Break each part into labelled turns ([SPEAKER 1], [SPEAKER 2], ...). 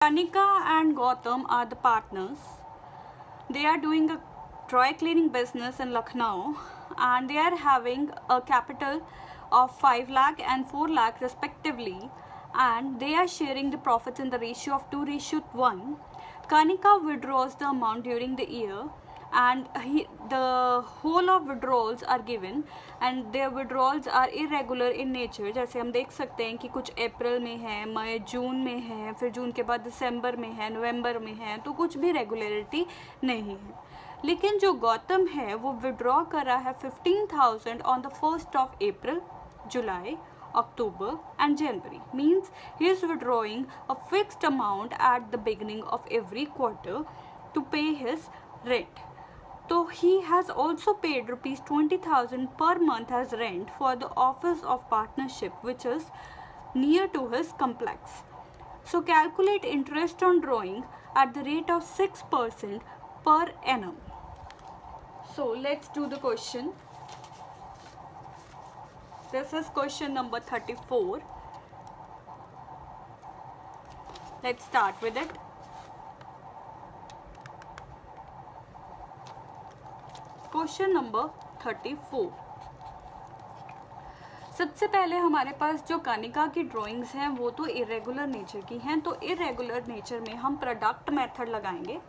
[SPEAKER 1] Kanika and Gautam are the partners. They are doing a dry cleaning business in Lucknow and they are having a capital of 5 lakh and 4 lakh respectively, and they are sharing the profits in the ratio of 2:1. Kanika withdraws the amount during the year and the whole of withdrawals are given and their withdrawals are irregular in nature. जैसे हम देख सकते हैं कि कुछ अप्रैल में है, मई जून में है, फिर जून के बाद दिसंबर में है, नवंबर में है, तो कुछ भी रेगुलरिटी नहीं है. लेकिन जो गौतम है वो विड्रॉ कर रहा है 15,000 on the 1st of April, July, October and January. Means he is withdrawing a fixed amount at the beginning of every quarter to pay his rent. So he has also paid rupees 20,000 per month as rent for the office of partnership which is near to his complex. So calculate interest on drawing at the rate of 6% per annum. So let's do the question. This is question number 34. Let's start with it. Question number 34. सबसे पहले हमारे पास जो कनिका की drawings हैं वो तो irregular nature की हैं, तो इरेगुलर नेचर में हम प्रोडक्ट मेथड लगाएंगे.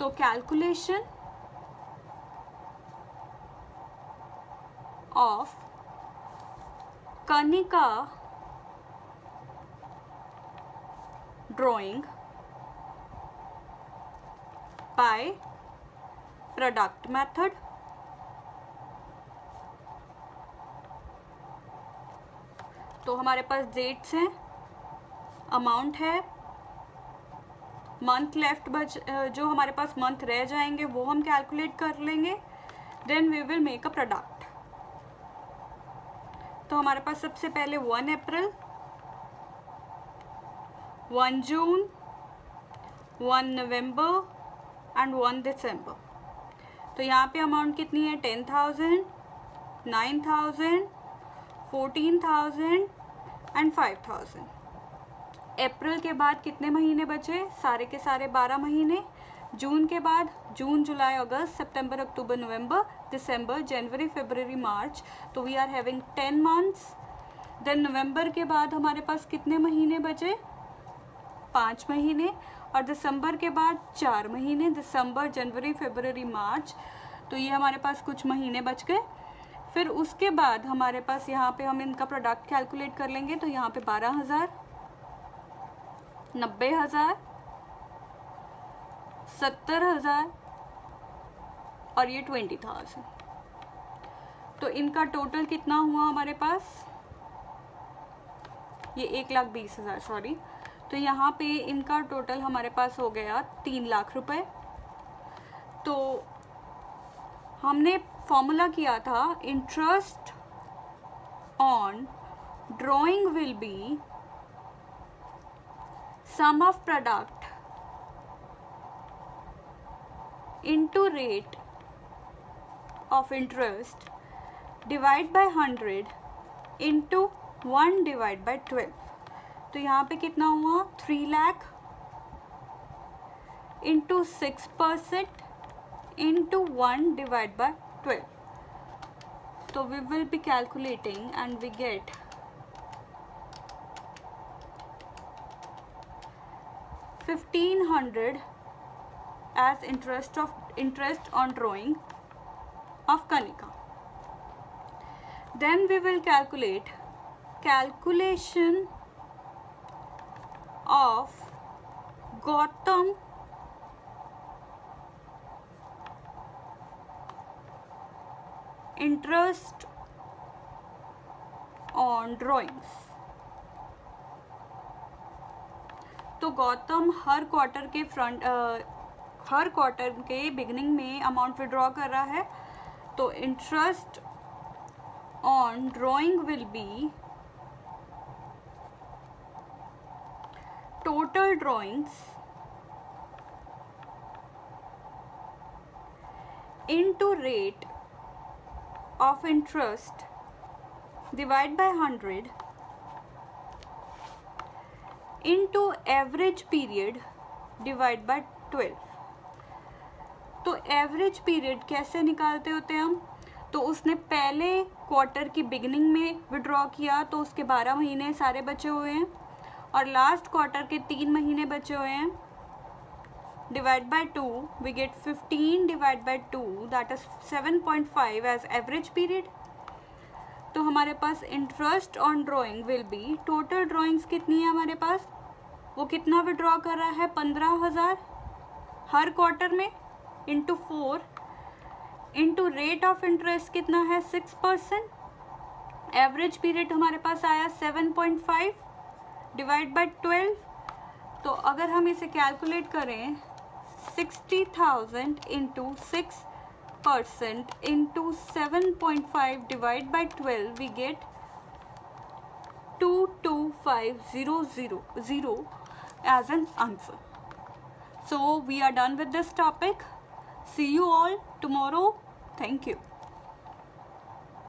[SPEAKER 1] तो calculation of Kanika drawing by product method. तो हमारे पास डेट्स हैं, अमाउंट है, मंथ लेफ्ट जो हमारे पास मंथ रह जाएंगे वो हम कैलकुलेट कर लेंगे. Then we will make a product. तो हमारे पास सबसे पहले 1 अप्रैल, 1 जून, 1 नवंबर एंड 1 दिसंबर. तो यहाँ पे अमाउंट कितनी है? 10,000, 9,000, 14,000 एंड 5,000. अप्रैल के बाद कितने महीने बचे? सारे के सारे 12 महीने. जून के बाद जून, जुलाई, अगस्त, सितंबर, अक्टूबर, नवंबर, दिसंबर, जनवरी, फरवरी, मार्च. तो we are having 10 months. Then नवंबर के बाद हमारे पास कितने महीने बचे? 5 महीने. और दिसंबर के बाद 4 महीने, दिसंबर, जनवरी, फरवरी, मार्च. तो ये हमारे पास कुछ महीने बच गए. फिर उसके बाद हमारे पास यहाँ पे हम इनका प्रोडक्ट कैलकुलेट कर लेंगे. तो यहाँ पे 12,000, 90,000, 70,000 और ये 20,000. तो इनका टोटल कितना हुआ हमारे पास? ये 1,20,000, सॉरी. तो यहाँ पे इनका टोटल हमारे पास हो गया 3 लाख रुपए. तो हमने फॉर्मूला किया था interest on drawing will be sum of product into rate of interest divide by 100 into 1 divide by 12. तो यहाँ पे कितना हुआ? 3 lakh into 6% into 1 divide by 12. तो we will be calculating and we get 1,500 as interest on drawing of Kanika. Then we will calculate calculation of Gautam interest on drawings. तो गौतम हर quarter के beginning में amount withdraw कर रहा है. तो interest on drawing will be total drawings into rate of interest divide by 100 into average period divide by 12। तो average period कैसे निकालते होते हैं हम? तो उसने पहले क्वार्टर की बिगिनिंग में विड्रॉ किया तो उसके 12 महीने सारे बचे हुए हैं, और लास्ट क्वार्टर के 3 महीने बचे हुए हैं। Divide by 2 we get 15 divide by 2 that is 7.5 as average period. तो हमारे पास interest on drawing will be, total drawings कितनी है हमारे पास, वो कितना विड्रॉ कर रहा है 15,000 हर क्वार्टर में, into 4 into rate of interest कितना है 6%। एवरेज पीरियड हमारे पास आया 7.5 डिवाइड बाय 12। तो अगर हम इसे कैलकुलेट करें 60,000 into 6% into 7.5 divide by 12 we get 22500 as an answer. So we are done with this topic. See you all tomorrow. Thank you.